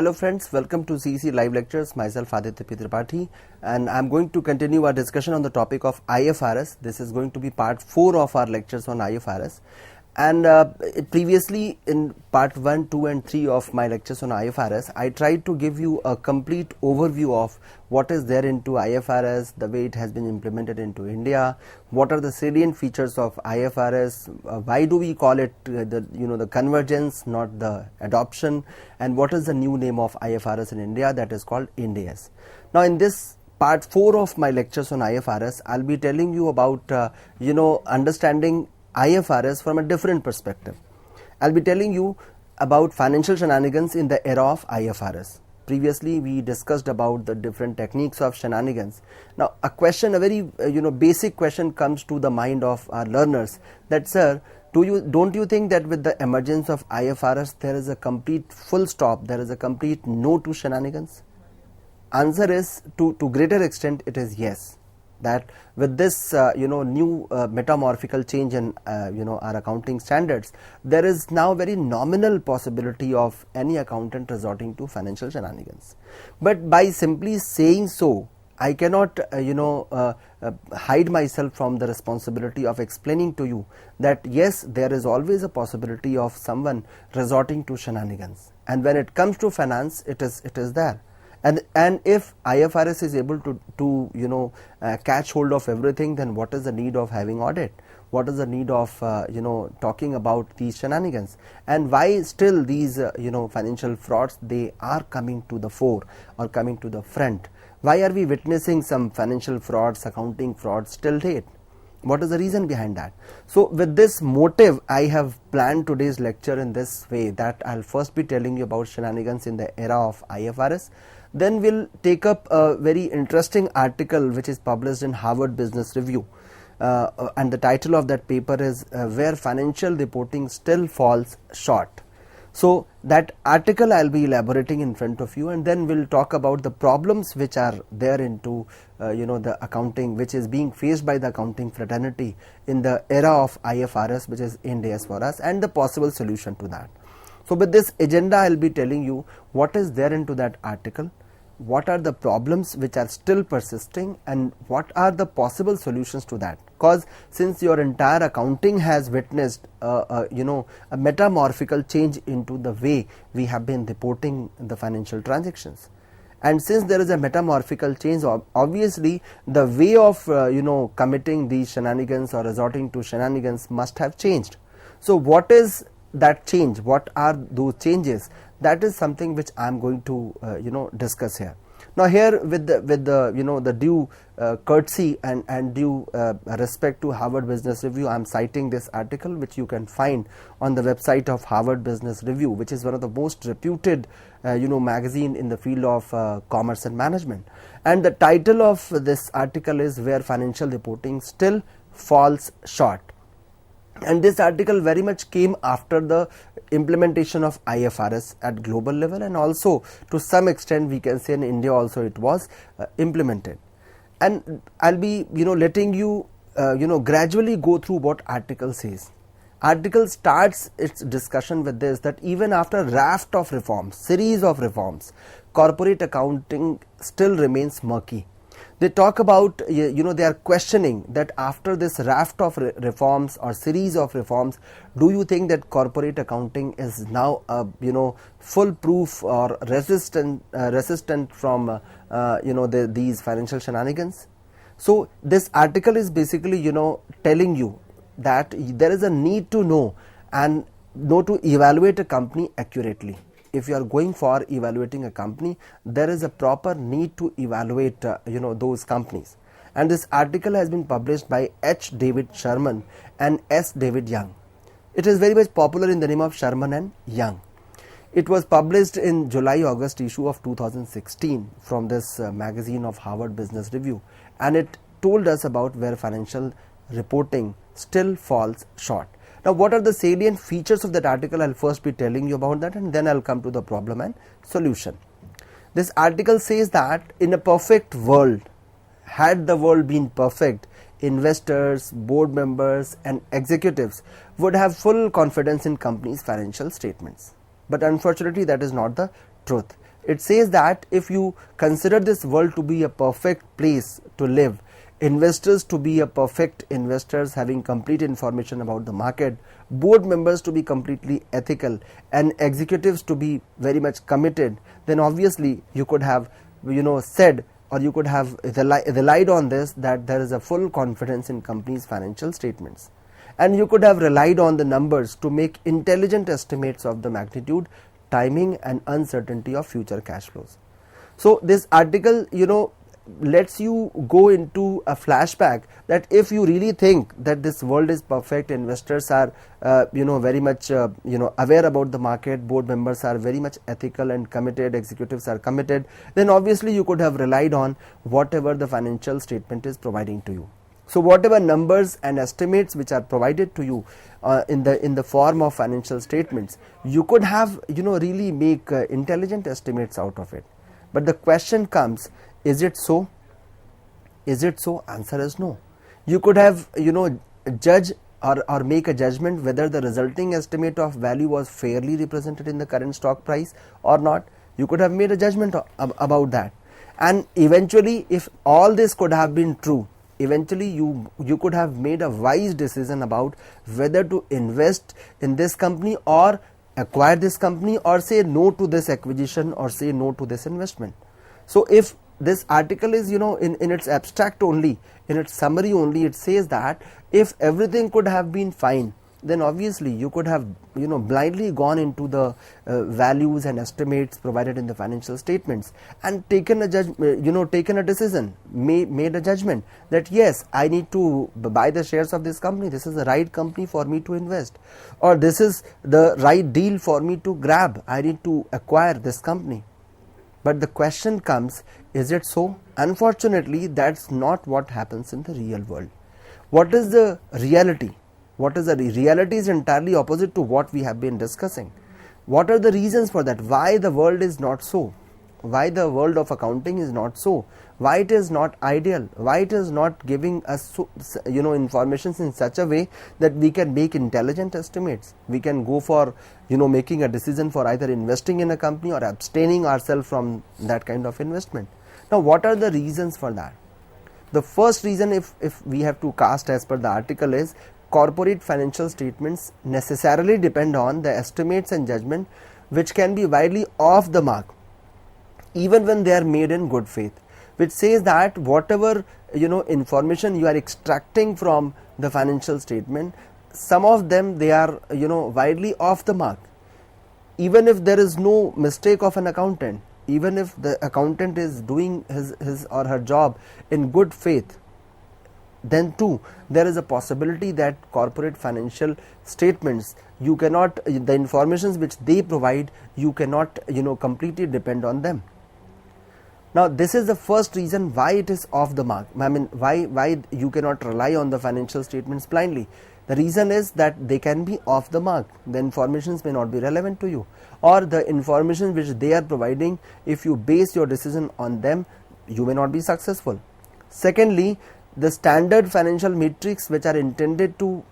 Hello friends, welcome to CEC Live Lectures. Myself Aditya P. Tripathi, and I am going to continue our discussion on the topic of IFRS. This is going to be part 4 of our lectures on IFRS. And previously in part 1, 2 and 3 of my lectures on IFRS, I tried to give you a complete overview of what is there into IFRS, the way it has been implemented into India, what are the salient features of IFRS, why do we call it the convergence, not the adoption, and what is the new name of IFRS in India, that is called Ind AS. Now in this part 4 of my lectures on IFRS, I'll be telling you about understanding IFRS from a different perspective. I'll be telling you about financial shenanigans in the era of IFRS. Previously we discussed about the different techniques of shenanigans. Now a very basic question comes to the mind of our learners, that sir, don't you think that with the emergence of IFRS there is a complete full stop, there is a complete no to shenanigans? Answer is to greater extent it is yes. That with this new metamorphical change in our accounting standards, there is now very nominal possibility of any accountant resorting to financial shenanigans. But by simply saying so, I cannot hide myself from the responsibility of explaining to you that yes, there is always a possibility of someone resorting to shenanigans, and when it comes to finance, it is there. And if IFRS is able to catch hold of everything, then what is the need of having audit? What is the need of talking about these shenanigans? And why still these financial frauds, they are coming to the fore or coming to the front? Why are we witnessing some financial frauds, accounting frauds till date? What is the reason behind that? So with this motive, I have planned today's lecture in this way, that I'll first be telling you about shenanigans in the era of IFRS. Then we'll take up a very interesting article which is published in Harvard Business Review, and the title of that paper is Where Financial Reporting Still Falls Short. So that article I'll be elaborating in front of you, and then we'll talk about the problems which are there into the accounting, which is being faced by the accounting fraternity in the era of IFRS, which is Ind AS for us, and the possible solution to that. So with this agenda, I'll be telling you what is there into that article, what are the problems which are still persisting, and what are the possible solutions to that. Because since your entire accounting has witnessed a metamorphical change into the way we have been reporting the financial transactions, and since there is a metamorphical change, obviously the way of committing these shenanigans or resorting to shenanigans must have changed. So what is that change? What are those changes? That is something which I am going to discuss here. Now here with the due courtesy and due respect to Harvard Business Review, I am citing this article which you can find on the website of Harvard Business Review, which is one of the most reputed magazine in the field of commerce and management. And the title of this article is Where Financial Reporting Still Falls Short. And this article very much came after the implementation of IFRS at global level, and also to some extent we can say in India also it was implemented. And I'll be letting you gradually go through what article says. Article starts its discussion with this, that even after raft of reforms, series of reforms, corporate accounting still remains murky. They talk about, they are questioning that after this raft of reforms or series of reforms, do you think that corporate accounting is now, foolproof or resistant from, these financial shenanigans? So this article is basically, telling you that there is a need to know and to evaluate a company accurately. If you are going for evaluating a company, there is a proper need to evaluate those companies. And this article has been published by H. David Sherman and S. David Young. It is very much popular in the name of Sherman and Young. It was published in July-August issue of 2016 from this magazine of Harvard Business Review, and it told us about where financial reporting still falls short. Now what are the salient features of that article? I'll first be telling you about that, and then I'll come to the problem and solution. This article says that in a perfect world, had the world been perfect, investors, board members and executives would have full confidence in companies' financial statements. But unfortunately that is not the truth. It says that if you consider this world to be a perfect place to live, investors to be a perfect investors having complete information about the market, board members to be completely ethical, and executives to be very much committed, then obviously you could have said, or you could have relied on this, that there is a full confidence in companies' financial statements, and you could have relied on the numbers to make intelligent estimates of the magnitude, timing and uncertainty of future cash flows. So this article lets you go into a flashback that if you really think that this world is perfect, investors are very much aware about the market, board members are very much ethical and committed, executives are committed, then obviously you could have relied on whatever the financial statement is providing to you. So whatever numbers and estimates which are provided to you in the form of financial statements, you could have really make intelligent estimates out of it. But the question comes, is it so? Is it so? Answer is no. You could have judge or make a judgment whether the resulting estimate of value was fairly represented in the current stock price or not. You could have made a judgment about that, and eventually if all this could have been true, eventually you could have made a wise decision about whether to invest in this company or acquire this company, or say no to this acquisition, or say no to this investment. So if this article is in its abstract only, in its summary only, it says that if everything could have been fine, then obviously you could have blindly gone into the values and estimates provided in the financial statements and taken a decision, made a judgment that yes, I need to buy the shares of this company, this is the right company for me to invest, or this is the right deal for me to grab, I need to acquire this company. But the question comes, is it so? Unfortunately, that's not what happens in the real world. What is the reality? What is the reality is entirely opposite to what we have been discussing. What are the reasons for that? Why the world is not so? Why the world of accounting is not so? Why it is not ideal? Why it is not giving us information in such a way that we can make intelligent estimates? We can go for making a decision for either investing in a company or abstaining ourselves from that kind of investment. Now what are the reasons for that? The first reason, if we have to cast as per the article, is corporate financial statements necessarily depend on the estimates and judgment which can be widely off the mark even when they are made in good faith, which says that whatever information you are extracting from the financial statement, some of them they are widely off the mark. Even if there is no mistake of an accountant, even if the accountant is doing his or her job in good faith, then too there is a possibility that corporate financial statements, you cannot, the informations which they provide, you cannot completely depend on them. Now this is the first reason why it is off the mark. I mean, why you cannot rely on the financial statements blindly. The reason is that they can be off the mark. The informations may not be relevant to you, or the information which they are providing, if you base your decision on them, you may not be successful. Secondly, the standard financial metrics which are intended to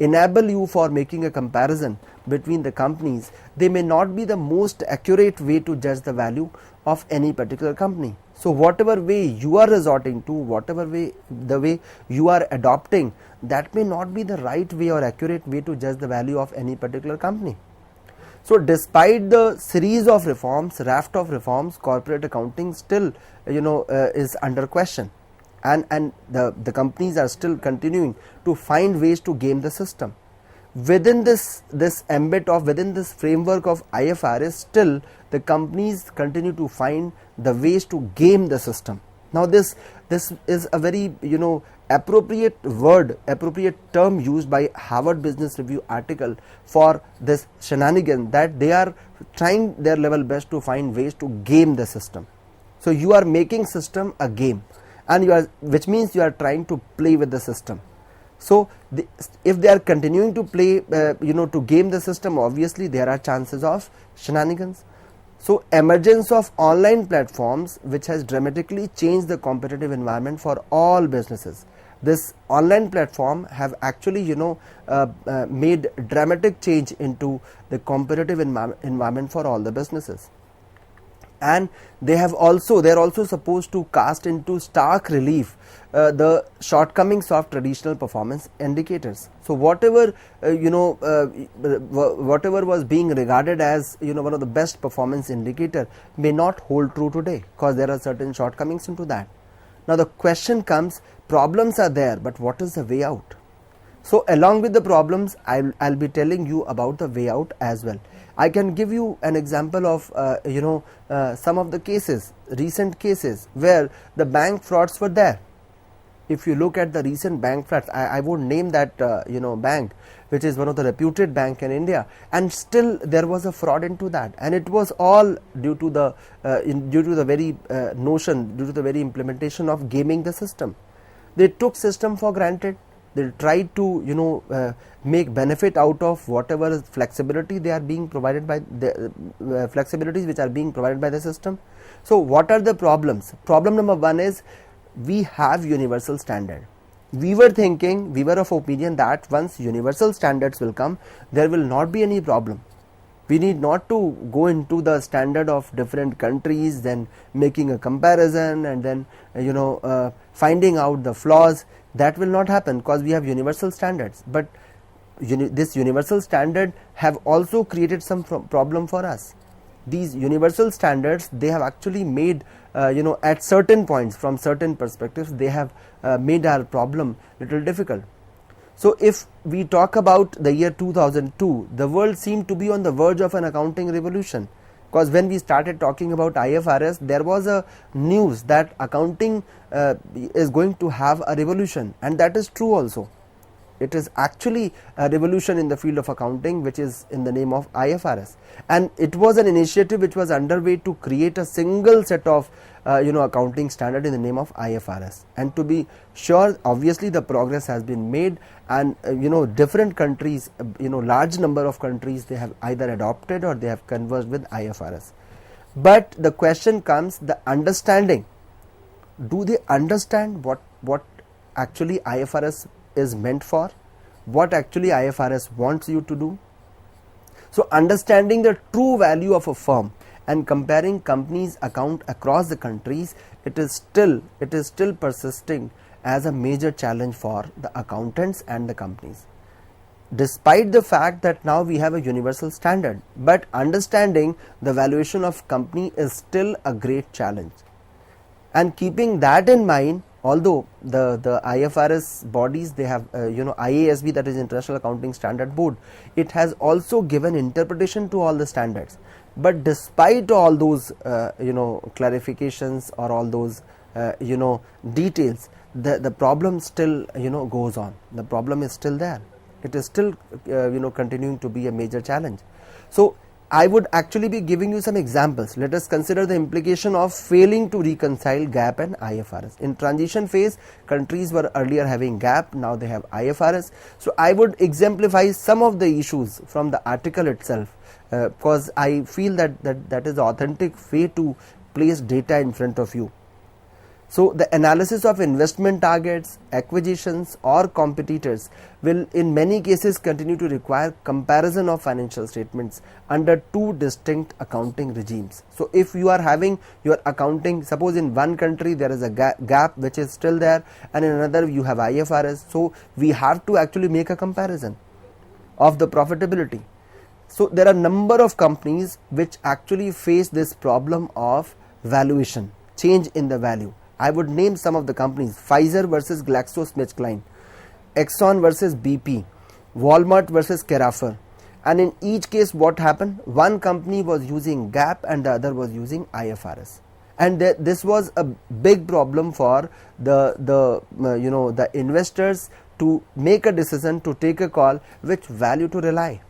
enable you for making a comparison between the companies, they may not be the most accurate way to judge the value of any particular company. So whatever way you are resorting to, whatever way the way you are adopting, that may not be the right way or accurate way to judge the value of any particular company. So despite the series of reforms, raft of reforms, corporate accounting still is under question, and the companies are still continuing to find ways to game the system. Within this ambit of, within this framework of IFRS, still the companies continue to find the ways to game the system. Now this is a very appropriate word, appropriate term used by Harvard Business Review article for this shenanigan, that they are trying their level best to find ways to game the system. So you are making system a game, and which means you are trying to play with the system. So if they are continuing to play to game the system, obviously there are chances of shenanigans. So emergence of online platforms, which has dramatically changed the competitive environment for all businesses. This online platform have actually made dramatic change into the competitive environment for all the businesses. and they are also supposed to cast into stark relief the shortcomings of traditional performance indicators. So whatever whatever was being regarded as one of the best performance indicator may not hold true today, because there are certain shortcomings into that. Now the question comes, problems are there, but what is the way out? So along with the problems, I'll be telling you about the way out as well. I can give you an example of some of the cases, recent cases where the bank frauds were there. If you look at the recent bank frauds, I won't name that bank, which is one of the reputed bank in India, and still there was a fraud into that, and it was all due to the very notion, due to the very implementation of gaming the system. They took system for granted. They tried to make benefit out of whatever flexibility they are being provided by the flexibilities which are being provided by the system. So what are the problems? Problem number one is we have universal standard. We were of opinion that once universal standards will come, there will not be any problem. We need not to go into the standard of different countries, then making a comparison and then finding out the flaws. That will not happen because we have universal standards. But this universal standard have also created some problem for us. These universal standards, they have actually made at certain points, from certain perspectives, they have made our problem little difficult. So if we talk about the year 2002, the world seemed to be on the verge of an accounting revolution, because when we started talking about IFRS, there was a news that accounting is going to have a revolution, and that is true also. It is actually a revolution in the field of accounting, which is in the name of IFRS, and it was an initiative which was underway to create a single set of accounting standard in the name of IFRS. And to be sure, obviously the progress has been made, and different countries, large number of countries, they have either adopted or they have converged with IFRS. But the question comes, the understanding. Do they understand what actually IFRS is meant for? What actually IFRS wants you to do? So understanding the true value of a firm and comparing companies' account across the countries, it is still persisting as a major challenge for the accountants and the companies. Despite the fact that now we have a universal standard, but understanding the valuation of company is still a great challenge. And keeping that in mind, although the IFRS bodies, they have IASB, that is International Accounting Standard Board, it has also given interpretation to all the standards. But despite all those clarifications or all those details, the problem still goes on. The problem is still there. It is still continuing to be a major challenge. So I would actually be giving you some examples. Let us consider the implication of failing to reconcile GAAP and IFRS. In transition phase, countries were earlier having GAAP, now they have IFRS. So I would exemplify some of the issues from the article itself, because I feel that is the authentic way to place data in front of you. So the analysis of investment targets, acquisitions or competitors will in many cases continue to require comparison of financial statements under two distinct accounting regimes. So if you are having your accounting, suppose in one country there is a GAAP which is still there, and in another you have IFRS, so we have to actually make a comparison of the profitability. So there are number of companies which actually face this problem of valuation, change in the value. I would name some of the companies: Pfizer versus GlaxoSmithKline, Exxon versus BP, Walmart versus Carrefour. And in each case what happened? One company was using GAAP and the other was using IFRS. And this was a big problem for the investors to make a decision, to take a call, which value to rely.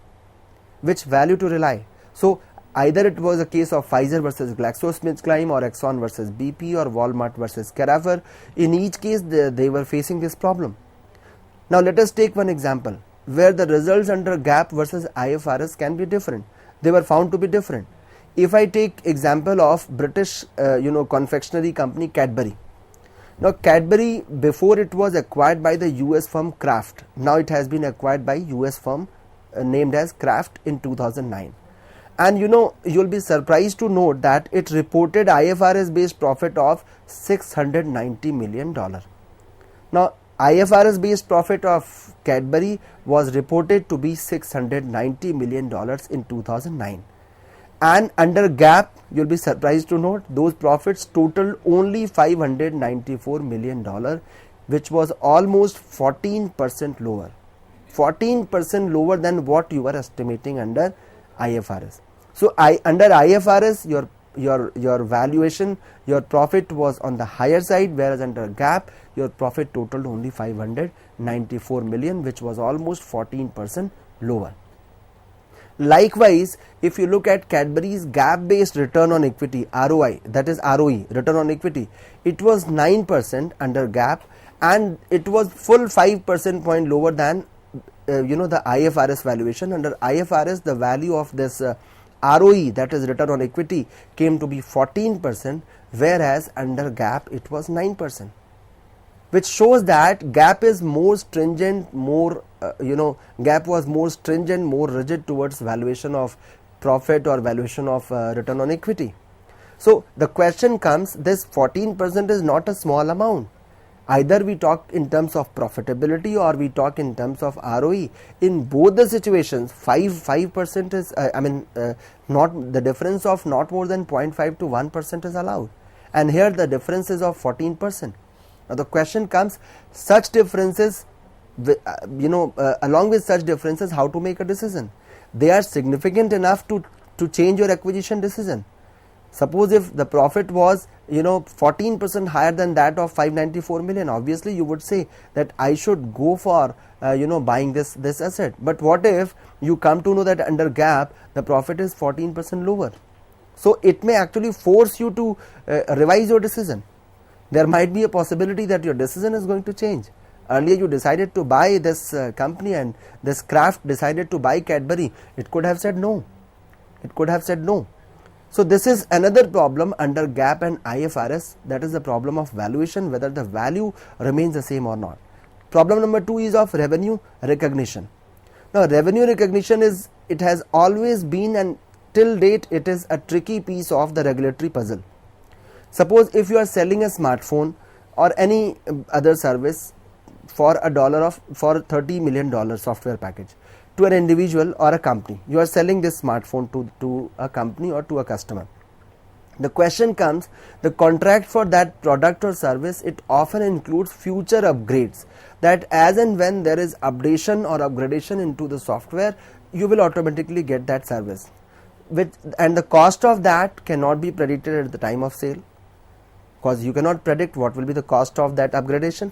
So either it was a case of Pfizer versus GlaxoSmithKline or Exxon versus BP or Walmart versus Carrefour. In each case they were facing this problem. Now let us take one example where the results under GAAP versus IFRS can be different. They were found to be different. If I take example of British confectionery company Cadbury. Now Cadbury, before it was acquired by the US firm Kraft. Now it has been acquired by US firm named as Kraft in 2009. And you'll be surprised to note that it reported IFRS based profit of $690 million. Now IFRS based profit of Cadbury was reported to be $690 million in 2009, and under GAAP you'll be surprised to note those profits totaled only $594 million, which was almost 14% lower. 14% lower than what you were estimating under IFRS. So under IFRS your valuation, your profit was on the higher side, whereas under GAAP your profit totaled only 594 million, which was almost 14% lower. Likewise, if you look at Cadbury's GAAP based return on equity, ROI, that is ROE, return on equity, it was 9% under GAAP, and it was full 5% point lower than the IFRS valuation. Under IFRS the value of this ROE, that is return on equity, came to be 14%, whereas under GAAP it was 9%, which shows that GAAP is more stringent, GAAP was more stringent, more rigid towards valuation of profit or valuation of return on equity. So the question comes, this 14% is not a small amount. Either we talk in terms of profitability or we talk in terms of ROE. In both the situations, 5% is not the difference of not more than 0.5 to 1% is allowed, and here the difference is of 14%. Now the question comes, such differences, along with such differences, how to make a decision? They are significant enough to change your acquisition decision. Suppose if the profit was 14% higher than that of 594 million, obviously you would say that I should go for buying this asset. But what if you come to know that under GAAP the profit is 14% lower? So it may actually force you to revise your decision. There might be a possibility that your decision is going to change. Earlier you decided to buy this company, and this Kraft decided to buy Cadbury. It could have said no. So this is another problem under GAAP and IFRS, that is the problem of valuation, whether the value remains the same or not. Problem number 2 is of revenue recognition. Now revenue recognition it has always been, and till date it is a tricky piece of the regulatory puzzle. Suppose if you are selling a smartphone or any other service for $30 million software package to an individual or a company, you are selling this smartphone to a company or to a customer. The question comes, the contract for that product or service, it often includes future upgrades, that as and when there is updation or upgradation into the software, you will automatically get that service, and the cost of that cannot be predicted at the time of sale, because you cannot predict what will be the cost of that upgradation.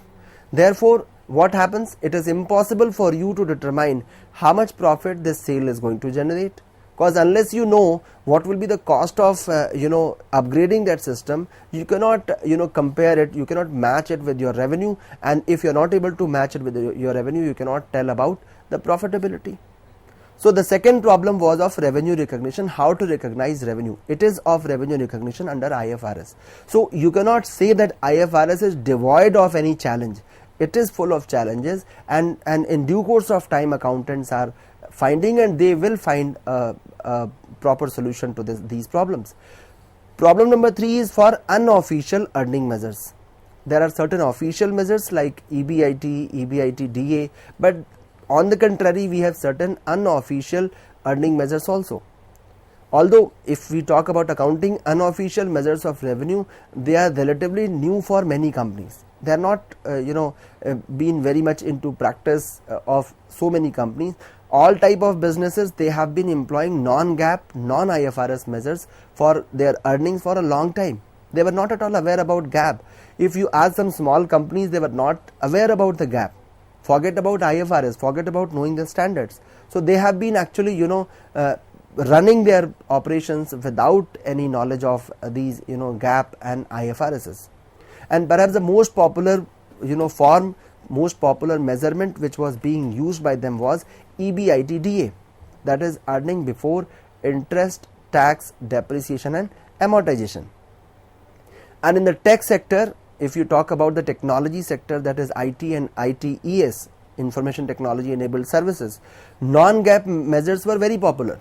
Therefore what happens, it is impossible for you to determine how much profit this sale is going to generate, because unless you know what will be the cost of upgrading that system, you cannot compare it, you cannot match it with your revenue, and if you are not able to match it with your revenue, you cannot tell about the profitability. So the second problem was of revenue recognition, how to recognize revenue. It is of revenue recognition under IFRS. So you cannot say that IFRS is devoid of any challenge. It is full of challenges, and in due course of time accountants are finding, and they will find a proper solution to these problems. Problem number 3 is for unofficial earning measures. There are certain official measures like EBIT, EBITDA, but on the contrary we have certain unofficial earning measures also. Although if we talk about accounting, unofficial measures of revenue, they are relatively new for many companies. They are not been very much into practice of so many companies. All type of businesses, they have been employing non-GAAP, non-IFRS measures for their earnings for a long time. They were not at all aware about GAAP. If you ask some small companies, they were not aware about the GAAP. Forget about IFRS, forget about knowing the standards. So they have been actually running their operations without any knowledge of these GAAP and IFRSs. And perhaps the most popular form, most popular measurement which was being used by them was EBITDA, that is earning before interest, tax, depreciation and amortization. And in the tech sector, if you talk about the technology sector, that is IT and ITES, information technology enabled services, non-GAAP measures were very popular.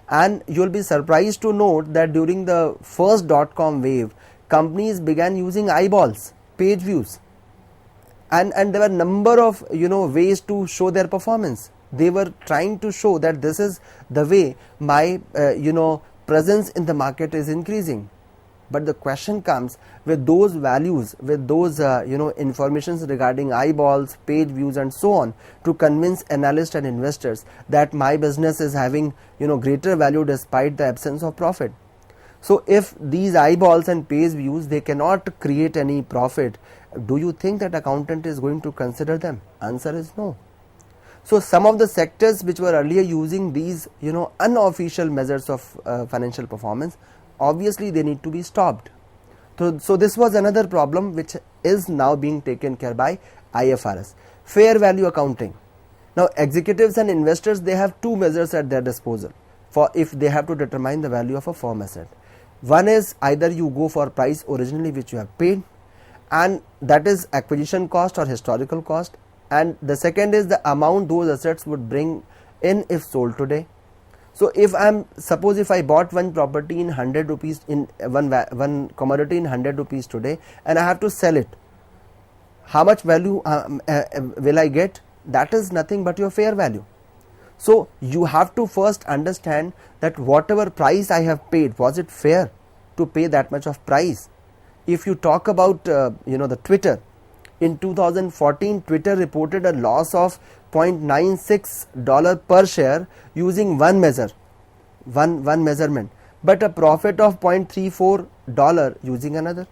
And you'll be surprised to note that during the first dot-com wave, companies began using eyeballs, page views, and there were number of ways to show their performance. They were trying to show that this is the way my presence in the market is increasing. But the question comes, with those values, with those informations regarding eyeballs, page views and so on, to convince analysts and investors that my business is having greater value despite the absence of profit. So if these eyeballs and page views, they cannot create any profit, do you think that accountant is going to consider them? Answer is no. So some of the sectors which were earlier using these unofficial measures of financial performance, obviously they need to be stopped. So this was another problem which is now being taken care by IFRS. Fair value accounting. Now executives and investors, they have two measures at their disposal for if they have to determine the value of a firm asset. One is either you go for price originally which you have paid, and that is acquisition cost or historical cost, and the second is the amount those assets would bring in if sold today. So if suppose if I bought one property in 100 rupees, in one commodity in 100 rupees today, and I have to sell it, how much value will I get? That is nothing but your fair value. So you have to first understand that whatever price I have paid, was it fair to pay that much of price? If you talk about the Twitter, in 2014 Twitter reported a loss of $0.96 per share using one measure, one measurement, but a profit of $0.34 using another.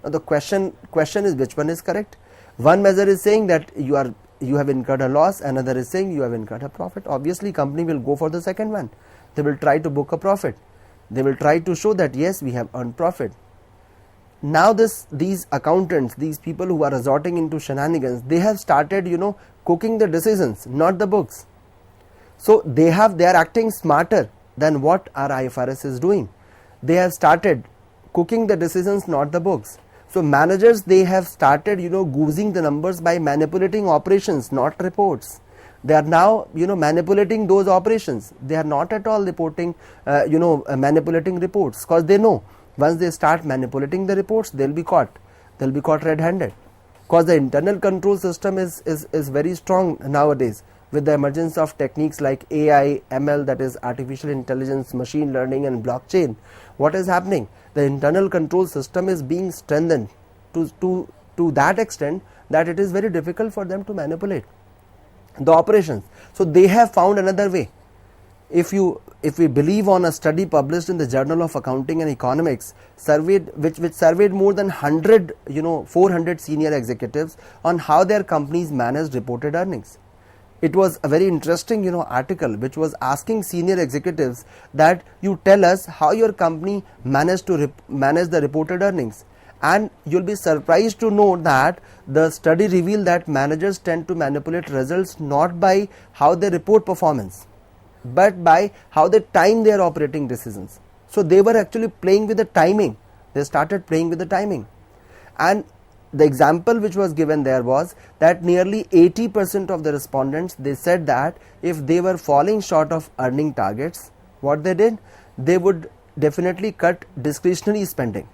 Now the question is, which one is correct? One measure is saying that you have incurred a loss, another is saying you have incurred a profit. Obviously company will go for the second one. They will try to book a profit. They will try to show that yes, we have earned profit. Now these accountants, these people who are resorting into shenanigans, they have started cooking the decisions, not the books. So they are acting smarter than what our IFRS is doing. They have started cooking the decisions, not the books. So managers, they have started goosing the numbers by manipulating operations, not reports. They are now manipulating those operations. They are not at all reporting manipulating reports, because they know once they start manipulating the reports, they'll be caught red-handed, because the internal control system is very strong nowadays with the emergence of techniques like AI, ML, that is artificial intelligence, machine learning and blockchain. What is happening? The internal control system is being strengthened to that extent that it is very difficult for them to manipulate the operations. So they have found another way. If we believe on a study published in the Journal of Accounting and Economics, which surveyed more than 400 senior executives on how their companies managed reported earnings. It was a very interesting article which was asking senior executives that you tell us how your company managed to manage the reported earnings, and you'll be surprised to know that the study revealed that managers tend to manipulate results not by how they report performance, but by how they time their operating decisions. So they were actually playing with the timing. They started playing with the timing. And the example which was given there was that nearly 80% of the respondents, they said that if they were falling short of earning targets, what they did, they would definitely cut discretionary spending.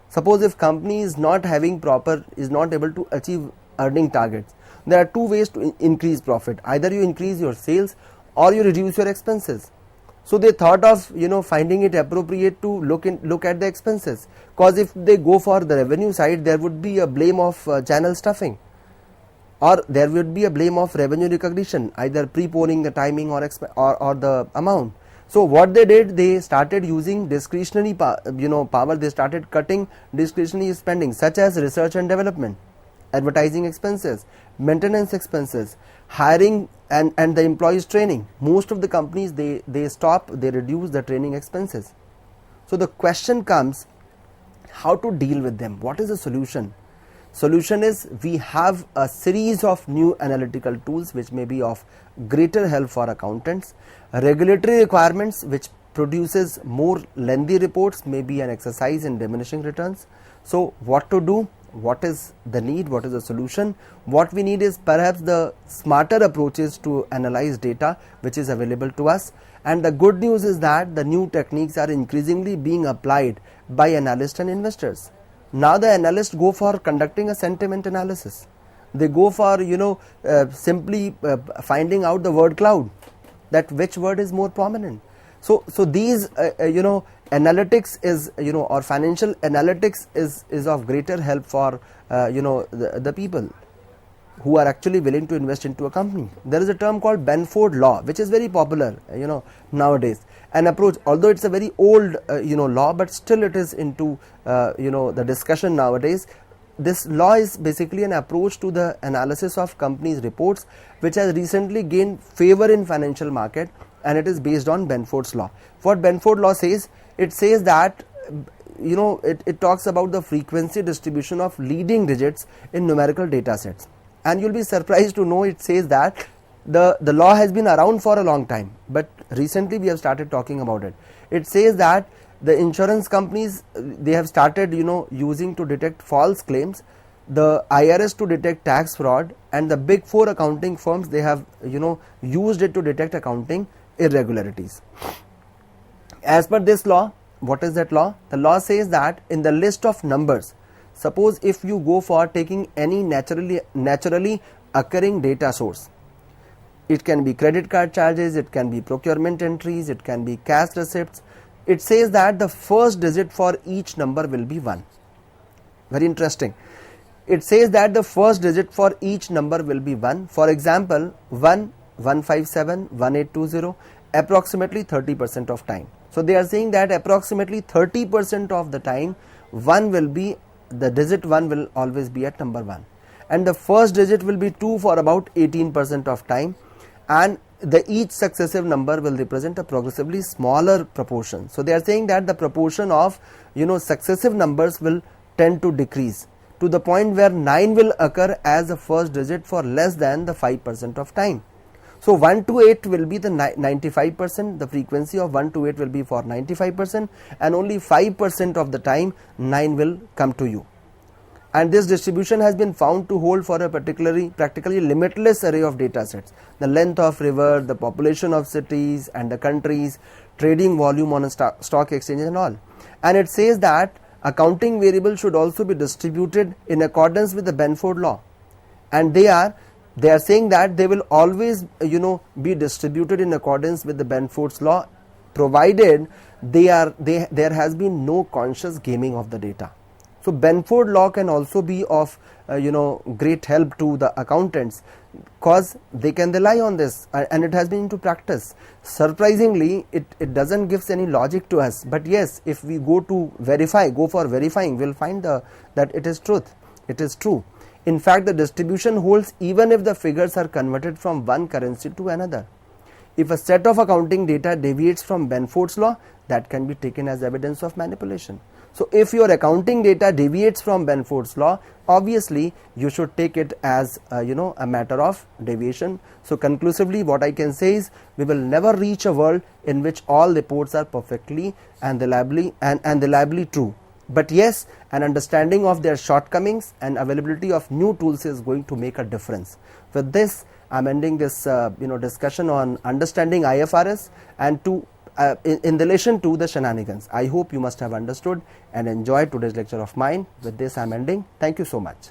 Suppose if company is not able to achieve earning targets, there are two ways to increase profit. Either you increase your sales or you reduce your expenses. So they thought of finding it appropriate to look at the expenses, because if they go for the revenue side, there would be a blame of channel stuffing, or there would be a blame of revenue recognition, either preponing the timing or the amount. So what they did, they started using discretionary power. They started cutting discretionary spending such as research and development, advertising expenses, maintenance expenses, hiring and the employees training. Most of the companies, they reduce the training expenses. So the question comes, how to deal with them? What is the solution? Solution is, we have a series of new analytical tools which may be of greater help for accountants. Regulatory requirements which produces more lengthy reports may be an exercise in diminishing returns. So what to do? what is the need, what is the solution. What we need is perhaps the smarter approaches to analyze data which is available to us. And the good news is that the new techniques are increasingly being applied by analysts and investors. Now the analysts go for conducting a sentiment analysis. They go for simply finding out the word cloud, that which word is more prominent. So these analytics is or financial analytics is of greater help for the people who are actually willing to invest into a company. There is a term called Benford law, which is very popular nowadays. An approach, although it's a very old law, but still it is into the discussion nowadays. This law is basically an approach to the analysis of companies' reports, which has recently gained favor in financial market, and it is based on Benford's law. What Benford law says, it says that it talks about the frequency distribution of leading digits in numerical data sets. And you'll be surprised to know it says that the law has been around for a long time, but recently we have started talking about it. It says that the insurance companies, they have started using to detect false claims, the IRS to detect tax fraud, and the big four accounting firms, they have used it to detect accounting irregularities. As per this law, what is that law? The law says that in the list of numbers, suppose if you go for taking any naturally occurring data source, it can be credit card charges, it can be procurement entries, it can be cash receipts. It says that the first digit for each number will be 1. Very interesting. It says that the first digit for each number will be 1. For example, 1,157, 1820, approximately 30% of time. So they are saying that approximately 30% of the time, the digit 1 will always be at number 1. And the first digit will be 2 for about 18% of time. And each successive number will represent a progressively smaller proportion. So they are saying that the proportion of successive numbers will tend to decrease to the point where 9 will occur as the first digit for less than the 5% of time. So 1 to 8 will be the 95%, the frequency of 1 to 8 will be for 95%, and only 5% of the time 9 will come to you. And this distribution has been found to hold for a practically limitless array of data sets. The length of river, the population of cities and the countries, trading volume on a stock exchange and all. And it says that accounting variables should also be distributed in accordance with the Benford law. And they are saying that they will always be distributed in accordance with the Benford's law, provided there has been no conscious gaming of the data. So Benford law can also be of great help to the accountants, because they can rely on this, and it has been into practice. Surprisingly, it doesn't give any logic to us, but yes, if we go for verifying, we'll find that it is truth. It is true. In fact, the distribution holds even if the figures are converted from one currency to another. If a set of accounting data deviates from Benford's law, that can be taken as evidence of manipulation. So if your accounting data deviates from Benford's law, obviously you should take it as a matter of deviation. So conclusively, what I can say is, we will never reach a world in which all reports are perfectly and reliably true. But yes, an understanding of their shortcomings and availability of new tools is going to make a difference. With this, I'm ending this discussion on understanding IFRS and in relation to the shenanigans. I hope you must have understood and enjoyed today's lecture of mine. With this, I'm ending. Thank you so much.